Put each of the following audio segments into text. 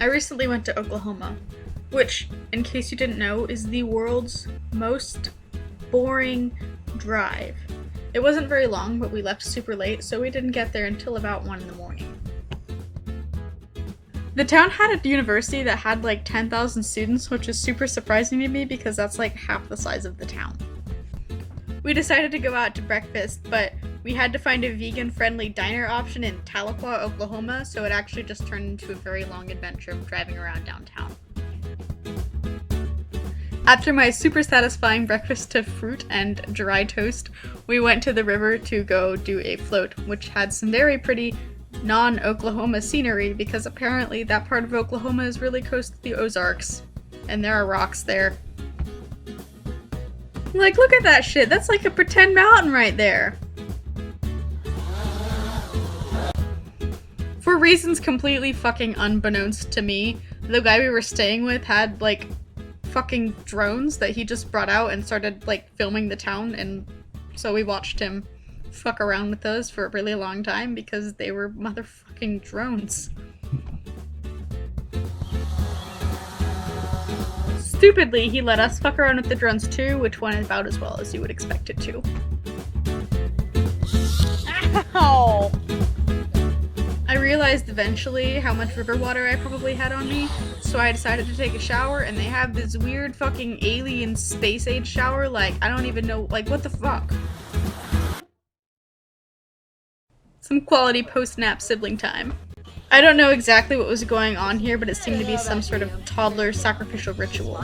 I recently went to Oklahoma, which, in case you didn't know, is the world's most boring drive. It wasn't very long, but we left super late, so we didn't get there until about 1 in the morning. The town had a university that had like 10,000 students, which is super surprising to me because that's like half the size of the town. We decided to go out to breakfast, but we had to find a vegan-friendly diner option in Tahlequah, Oklahoma, so it actually just turned into a very long adventure of driving around downtown. After my super satisfying breakfast of fruit and dry toast, we went to the river to go do a float, which had some very pretty non-Oklahoma scenery because apparently that part of Oklahoma is really close to the Ozarks, and there are rocks there. Like, look at that shit, that's like a pretend mountain right there! For reasons completely fucking unbeknownst to me, the guy we were staying with had like fucking drones that he just brought out and started like filming the town, and so we watched him fuck around with those for a really long time because they were motherfucking drones. Stupidly, he let us fuck around with the drones too, which went about as well as you would expect it to. Ow! I realized eventually how much river water I probably had on me, so I decided to take a shower, and they have this weird fucking alien space age shower, like, I don't even know, like, what the fuck? Some quality post-nap sibling time. I don't know exactly what was going on here, but it seemed to be some sort of toddler sacrificial ritual.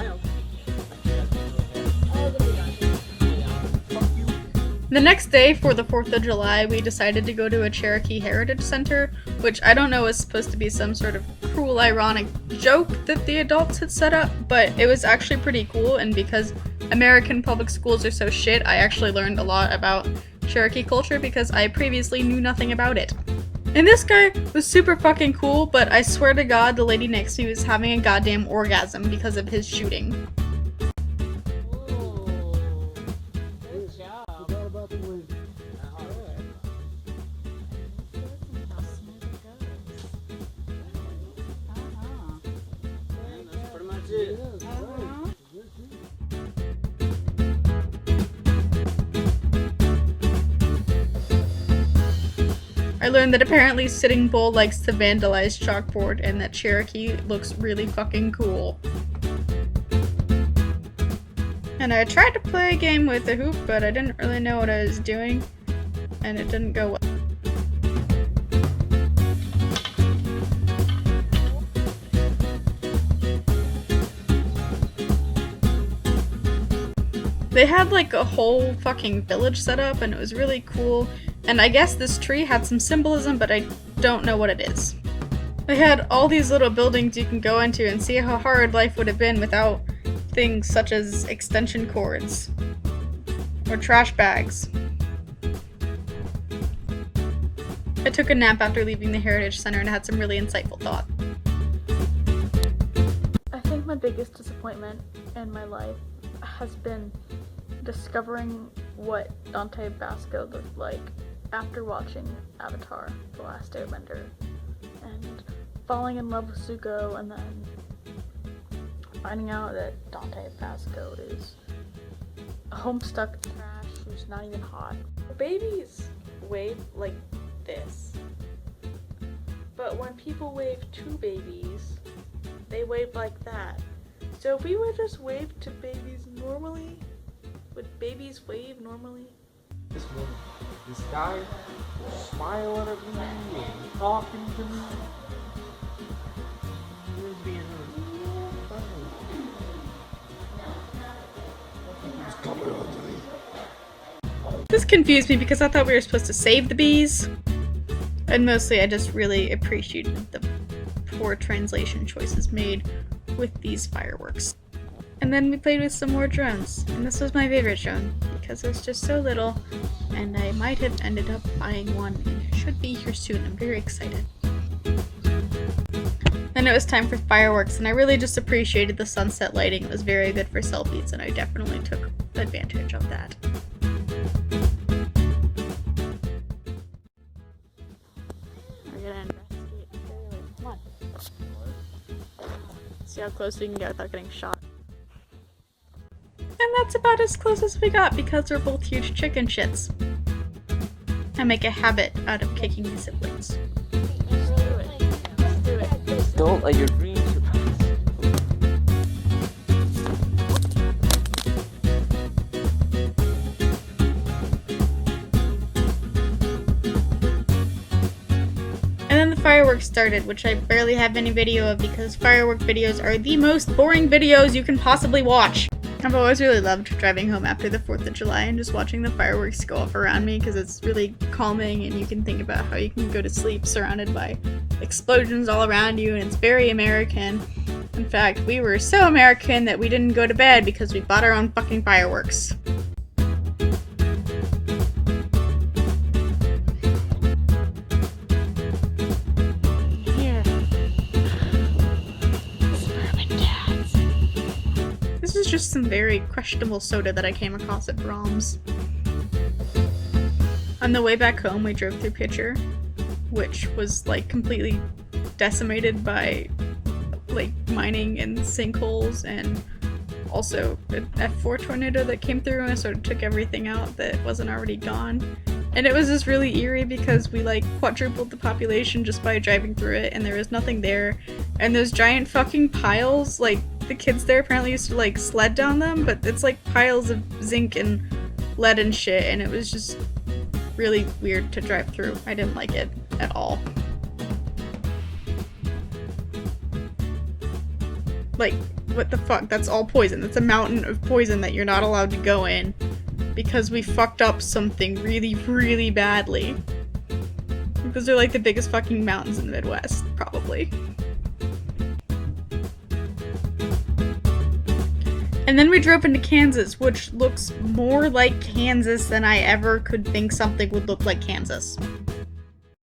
The next day, for the 4th of July, we decided to go to a Cherokee Heritage Center, which I don't know is supposed to be some sort of cruel, ironic joke that the adults had set up, but it was actually pretty cool, and because American public schools are so shit, I actually learned a lot about Cherokee culture because I previously knew nothing about it. And this guy was super fucking cool, but I swear to God the lady next to me was having a goddamn orgasm because of his shooting. I learned that apparently Sitting Bull likes to vandalize chalkboard and that Cherokee looks really fucking cool. And I tried to play a game with the hoop, but I didn't really know what I was doing, and it didn't go well. They had like a whole fucking village set up, and it was really cool. And I guess this tree had some symbolism, but I don't know what it is. They had all these little buildings you can go into and see how hard life would have been without things such as extension cords or trash bags. I took a nap after leaving the Heritage Center and had some really insightful thoughts. I think my biggest disappointment in my life has been discovering what Dante Basco looked like after watching Avatar: The Last Airbender and falling in love with Zuko, and then finding out that Dante Basco is a homestuck trash who's not even hot. Babies wave like this, but when people wave to babies, they wave like that. So if we would just wave to babies normally, would babies wave normally? This guy smiling at me and talking to me. He was being real funny. He was coming on to me. This confused me because I thought we were supposed to save the bees. And mostly I just really appreciated the poor translation choices made with these fireworks. And then we played with some more drones, and this was my favorite drone because it's just so little, and I might have ended up buying one, and it should be here soon. I'm very excited. Then it was time for fireworks, and I really just appreciated the sunset lighting. It was very good for selfies, and I definitely took advantage of that. We're gonna investigate the trailer. Come on. See how close we can get without getting shot. And that's about as close as we got because we're both huge chicken shits. I make a habit out of kicking my siblings. Let's do it. Let's do it. Don't let your dreams surpass. And then the fireworks started, which I barely have any video of because firework videos are the most boring videos you can possibly watch. I've always really loved driving home after the 4th of July and just watching the fireworks go off around me because it's really calming and you can think about how you can go to sleep surrounded by explosions all around you, and it's very American. In fact, we were so American that we didn't go to bed because we bought our own fucking fireworks. This is just some very questionable soda that I came across at Brahms. On the way back home, we drove through Pitcher, which was like completely decimated by like mining and sinkholes, and also an F4 tornado that came through and sort of took everything out that wasn't already gone. And it was just really eerie because we like quadrupled the population just by driving through it, and there was nothing there. And those giant fucking piles, like the kids there apparently used to like sled down them, but it's like piles of zinc and lead and shit, and it was just really weird to drive through. I didn't like it at all. Like, what the fuck? That's all poison. That's a mountain of poison that you're not allowed to go in because we fucked up something really, really badly. Those are like the biggest fucking mountains in the Midwest, probably. And then we drove into Kansas, which looks more like Kansas than I ever could think something would look like Kansas.